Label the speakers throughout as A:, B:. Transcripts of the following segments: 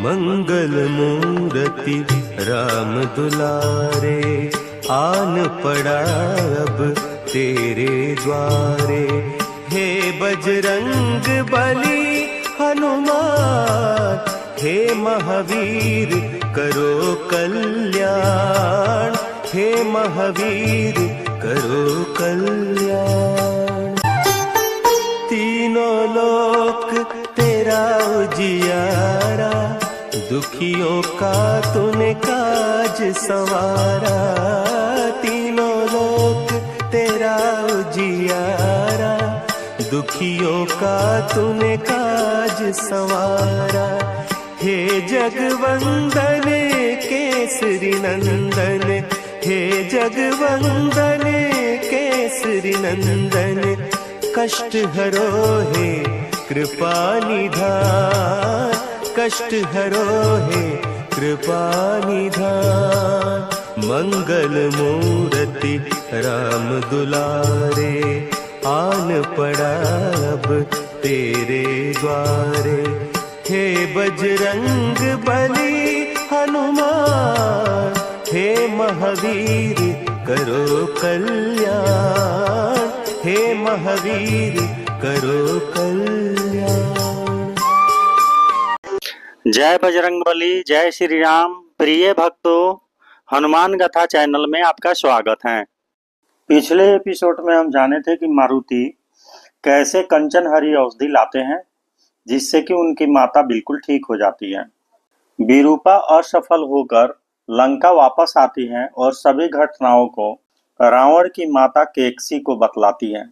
A: मंगल मूर्ति राम दुलारे, आन पड़ा अब तेरे द्वारे। हे बजरंग बली हनुमान, हे महावीर करो कल्याण, हे महावीर करो कल्याण। तीनों लोक तेरा उजियारा, दुखियों का तूने काज संवारा। तीनों लोक तेरा उजियारा, दुखियों का तूने काज संवारा। हे जगवंदन केसरी नंदन, हे जगवंदन केसरी नंदन। कष्ट हरो हे कृपा निधान, कष्ट हरो हे कृपा निधान। मंगल मूर्ति राम दुलारे, आन पड़ा अब तेरे द्वारे। हे बजरंग बली हनुमान, हे महावीर करो कल्याण, हे महावीर करो कल्याण।
B: जय बजरंगबली, जय श्री राम। प्रिय भक्तों, हनुमान गाथा चैनल में आपका स्वागत है। पिछले एपिसोड में हम जाने थे कि मारुति कैसे कंचन हरी औषधि लाते हैं जिससे कि उनकी माता बिल्कुल ठीक हो जाती है। विरूपा असफल होकर लंका वापस आती है और सभी घटनाओं को रावण की माता केकसी को बतलाती है।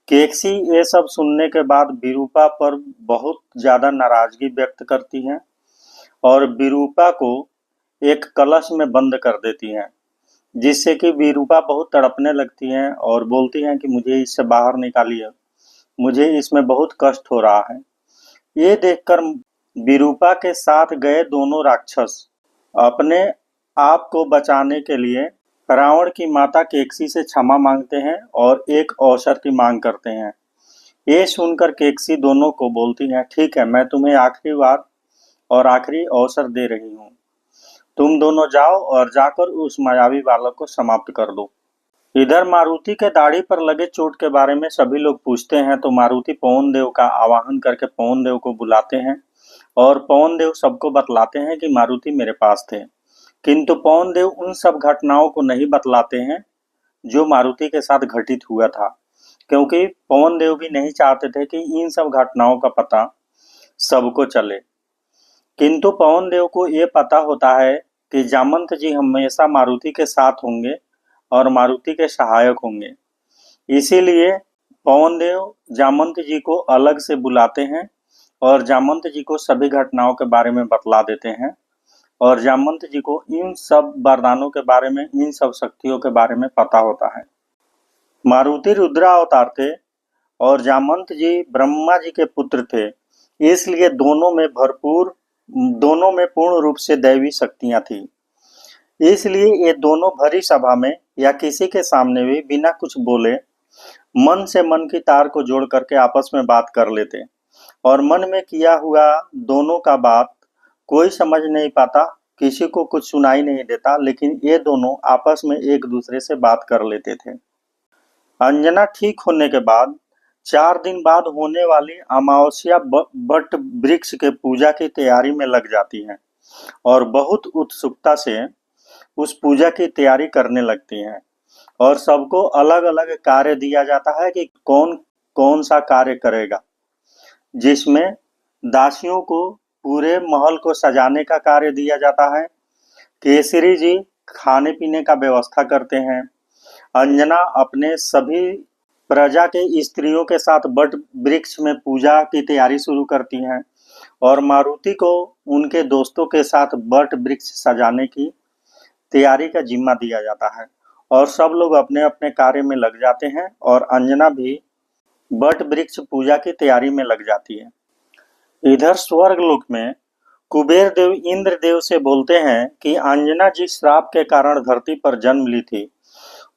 B: केकसी ये सब सुनने के बाद विरूपा पर बहुत ज्यादा नाराजगी व्यक्त करती है और विरूपा को एक कलश में बंद कर देती है, जिससे कि विरूपा बहुत तड़पने लगती है और बोलती है कि मुझे इससे बाहर निकालिए, मुझे इसमें बहुत कष्ट हो रहा है। ये देखकर विरूपा के साथ गए दोनों राक्षस अपने आप को बचाने के लिए रावण की माता केकसी से क्षमा मांगते हैं और एक अवसर की मांग करते हैं। ये सुनकर केकसी दोनों को बोलती है, ठीक है, मैं तुम्हें आखिरी बार और आखिरी अवसर दे रही हूँ, तुम दोनों जाओ और जाकर उस मायावी बालक को समाप्त कर दो। इधर मारुति के दाढ़ी पर लगे चोट के बारे में सभी लोग पूछते हैं तो मारुति पवन देव का आवाहन करके पवन देव को बुलाते हैं और पवन देव सबको बतलाते हैं कि मारुति मेरे पास थे। किंतु पवन देव उन सब घटनाओं को नहीं बतलाते हैं जो मारुति के साथ घटित हुआ था, क्योंकि पवन देव भी नहीं चाहते थे कि इन सब घटनाओं का पता सबको चले। किंतु पवन देव को ये पता होता है कि जामंत जी हमेशा मारुति के साथ होंगे और मारुति के सहायक होंगे। इसीलिए पवन देव जामंत जी को अलग से बुलाते हैं और जामंत जी को सभी घटनाओं के बारे में बतला देते हैं और जामंत जी को इन सब वरदानों के बारे में, इन सब शक्तियों के बारे में पता होता है। मारुति रुद्रा अवतार थे और जामंत जी ब्रह्मा जी के पुत्र थे, इसलिए दोनों में पूर्ण रूप से दैवी शक्तियां थी। इसलिए ये दोनों भरी सभा में या किसी के सामने भी बिना कुछ बोले मन से मन की तार को जोड़ करके आपस में बात कर लेते और मन में किया हुआ दोनों का बात कोई समझ नहीं पाता, किसी को कुछ सुनाई नहीं देता, लेकिन ये दोनों आपस में एक दूसरे से बात कर लेते थे। अंजना ठीक होने के बाद 4 दिन बाद होने वाली अमावस्या बट वृक्ष के पूजा की तैयारी में लग जाती हैं और बहुत उत्सुकता से उस पूजा की तैयारी करने लगती हैं और सबको अलग अलग कार्य दिया जाता है कि कौन कौन सा कार्य करेगा, जिसमें दासियों को पूरे महल को सजाने का कार्य दिया जाता है, केसरी जी खाने पीने का व्यवस्था करते हैं, अंजना अपने सभी प्रजा के स्त्रियों के साथ बट वृक्ष में पूजा की तैयारी शुरू करती हैं और मारुति को उनके दोस्तों के साथ बट वृक्ष सजाने की तैयारी का जिम्मा दिया जाता है और सब लोग अपने अपने कार्य में लग जाते हैं और अंजना भी बट वृक्ष पूजा की तैयारी में लग जाती है। इधर स्वर्ग लोक में कुबेर देव इंद्र देव से बोलते हैं कि अंजना जिस श्राप के कारण धरती पर जन्म ली थी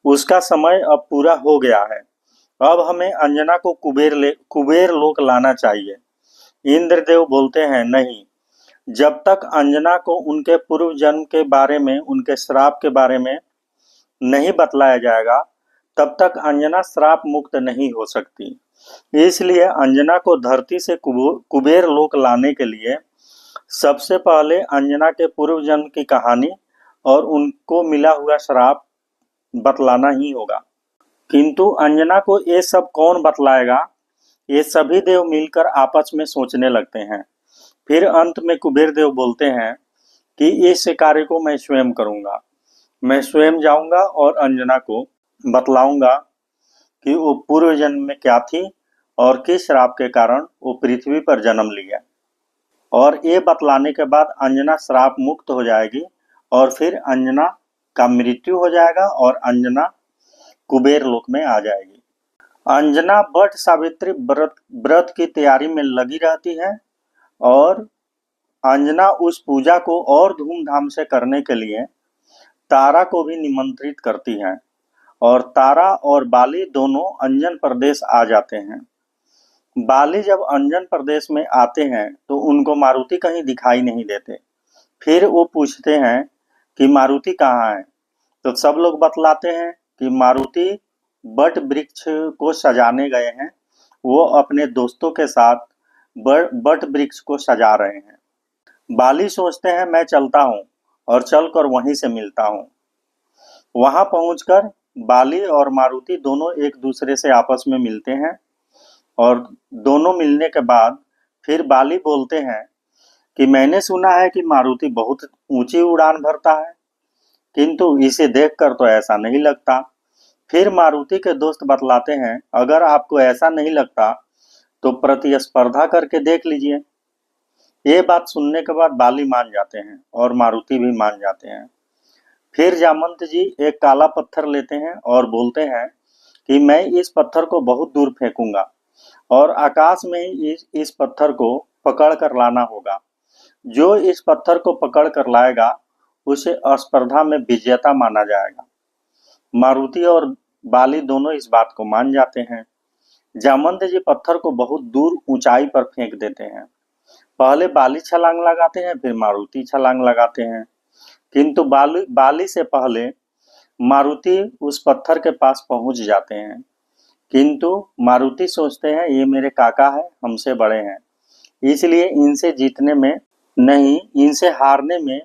B: उसका समय अब पूरा हो गया है, अब हमें अंजना को कुबेर लोक लाना चाहिए। इंद्र देव बोलते हैं नहीं, जब तक अंजना को उनके पूर्व जन्म के बारे में, उनके श्राप के बारे में नहीं बतलाया जाएगा, तब तक अंजना श्राप मुक्त नहीं हो सकती। इसलिए अंजना को धरती से कुबेर लोक लाने के लिए सबसे पहले अंजना के पूर्व जन्म की कहानी और उनको मिला हुआ श्राप बतलाना ही होगा। किंतु अंजना को ये सब कौन बतलाएगा? ये सभी देव मिलकर आपस में सोचने लगते हैं। फिर अंत में कुबेर देव बोलते हैं कि इस कार्य को मैं स्वयं करूंगा। मैं स्वयं जाऊंगा और अंजना को बतलाऊंगा कि वो पूर्व जन्म में क्या थी और किस श्राप के कारण वो पृथ्वी पर जन्म लिया। और ये बतलाने के बाद अंजना श्राप मुक्त हो जाएगी और फिर अंजना का मृत्यु हो जाएगा और अंजना कुबेर लोक में आ जाएगी। अंजना वट सावित्री व्रत की तैयारी में लगी रहती है और अंजना उस पूजा को और धूमधाम से करने के लिए तारा को भी निमंत्रित करती है और तारा और बाली दोनों अंजन प्रदेश आ जाते हैं। बाली जब अंजन प्रदेश में आते हैं तो उनको मारुति कहीं दिखाई नहीं देते। फिर वो पूछते हैं कि मारुति कहाँ है? तो सब लोग बतलाते हैं कि मारुति बट वृक्ष को सजाने गए हैं। वो अपने दोस्तों के साथ बट वृक्ष को सजा रहे हैं। बाली सोचते हैं मैं चलता हूँ और चलकर वहीं से मिलता हूँ। वहां पहुंचकर बाली और मारुति दोनों एक दूसरे से आपस में मिलते हैं और दोनों मिलने के बाद फिर बाली बोलते हैं कि मैंने सुना है कि मारुति बहुत ऊंची उड़ान भरता है, किंतु इसे देखकर तो ऐसा नहीं लगता। फिर मारुति के दोस्त बतलाते हैं अगर आपको ऐसा नहीं लगता तो प्रतिस्पर्धा करके देख लीजिए। ये बात सुनने के बाद बाली मान जाते हैं और मारुति भी मान जाते हैं। फिर जामंत जी एक काला पत्थर लेते हैं और बोलते हैं कि मैं इस पत्थर को बहुत दूर फेंकूंगा और आकाश में ही इस पत्थर को पकड़ कर लाना होगा। जो इस पत्थर को पकड़ कर लाएगा उसे स्पर्धा में विजेता माना जाएगा। मारुति और बाली दोनों इस बात को मान जाते हैं। जामंत जी पत्थर को बहुत दूर ऊंचाई पर फेंक देते हैं। पहले बाली छलांग लगाते हैं, फिर मारुति छलांग लगाते हैं, किंतु बाली से पहले मारुति उस पत्थर के पास पहुंच जाते हैं। किंतु मारुति सोचते हैं ये मेरे काका है, हमसे बड़े हैं, इसलिए इनसे जीतने में नहीं, इनसे हारने में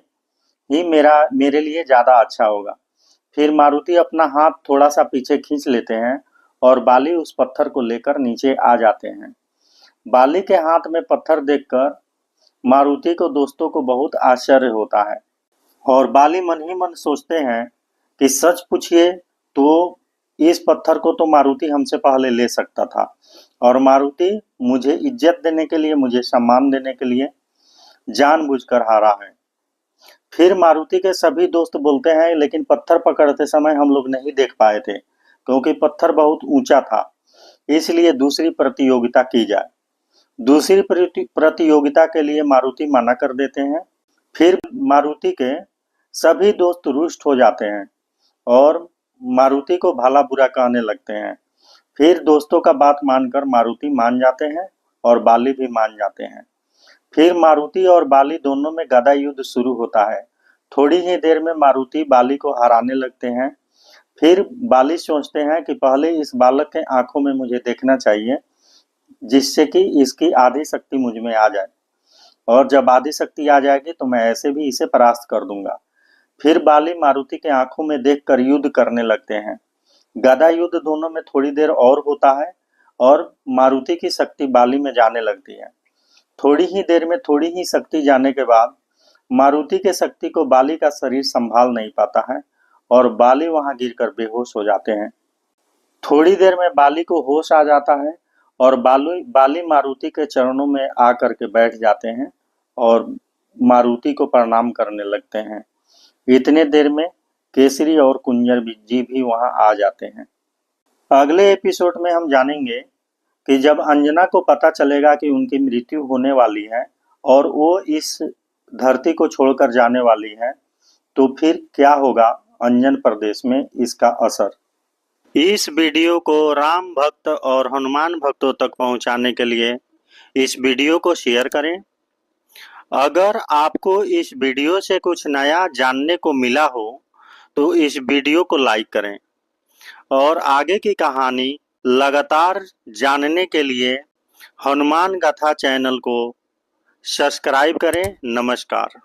B: ही मेरे लिए ज्यादा अच्छा होगा। फिर मारुति अपना हाथ थोड़ा सा पीछे खींच लेते हैं और बाली उस पत्थर को लेकर नीचे आ जाते हैं। बाली के हाथ में पत्थर देखकर मारुति को दोस्तों को बहुत आश्चर्य होता है और बाली मन ही मन सोचते हैं कि सच पूछिए तो इस पत्थर को तो मारुति हमसे पहले ले सकता था और मारुति मुझे इज्जत देने के लिए, मुझे सम्मान देने के लिए जानबूझकर हारा है। फिर मारुति के सभी दोस्त बोलते हैं लेकिन पत्थर पकड़ते समय हम लोग नहीं देख पाए थे क्योंकि पत्थर बहुत ऊंचा था, इसलिए दूसरी प्रतियोगिता की जाए। दूसरी प्रतियोगिता के लिए मारुति मना कर देते हैं। फिर मारुति के सभी दोस्त रुष्ट हो जाते हैं और मारुति को भला बुरा कहने लगते हैं। फिर दोस्तों का बात मानकर मारुति मान जाते हैं और बाली भी मान जाते हैं। फिर मारुति और बाली दोनों में गदा युद्ध शुरू होता है। थोड़ी ही देर में मारुति बाली को हराने लगते हैं। फिर बाली सोचते हैं कि पहले इस बालक के आंखों में मुझे देखना चाहिए जिससे कि इसकी आधी शक्ति मुझ में आ जाए और जब आधी शक्ति आ जाएगी तो मैं ऐसे भी इसे परास्त कर दूंगा। फिर बाली मारुति के आंखों में देखकर युद्ध करने लगते हैं। गदा युद्ध दोनों में थोड़ी देर और होता है और मारुति की शक्ति बाली में जाने लगती है। थोड़ी ही देर में थोड़ी ही शक्ति जाने के बाद मारुति के शक्ति को बाली का शरीर संभाल नहीं पाता है और बाली वहां गिरकर बेहोश हो जाते हैं। थोड़ी देर में बाली को होश आ जाता है और बाली मारुति के चरणों में आकर के बैठ जाते हैं और मारुति को प्रणाम करने लगते हैं। इतने देर में केसरी और कुंजर जी भी वहां आ जाते हैं। अगले एपिसोड में हम जानेंगे कि जब अंजना को पता चलेगा कि उनकी मृत्यु होने वाली है और वो इस धरती को छोड़कर जाने वाली है तो फिर क्या होगा अंजन प्रदेश में इसका असर। इस वीडियो को राम भक्त और हनुमान भक्तों तक पहुंचाने के लिए इस वीडियो को शेयर करें। अगर आपको इस वीडियो से कुछ नया जानने को मिला हो तो इस वीडियो को लाइक करें और आगे की कहानी लगातार जानने के लिए हनुमान गाथा चैनल को सब्सक्राइब करें। नमस्कार।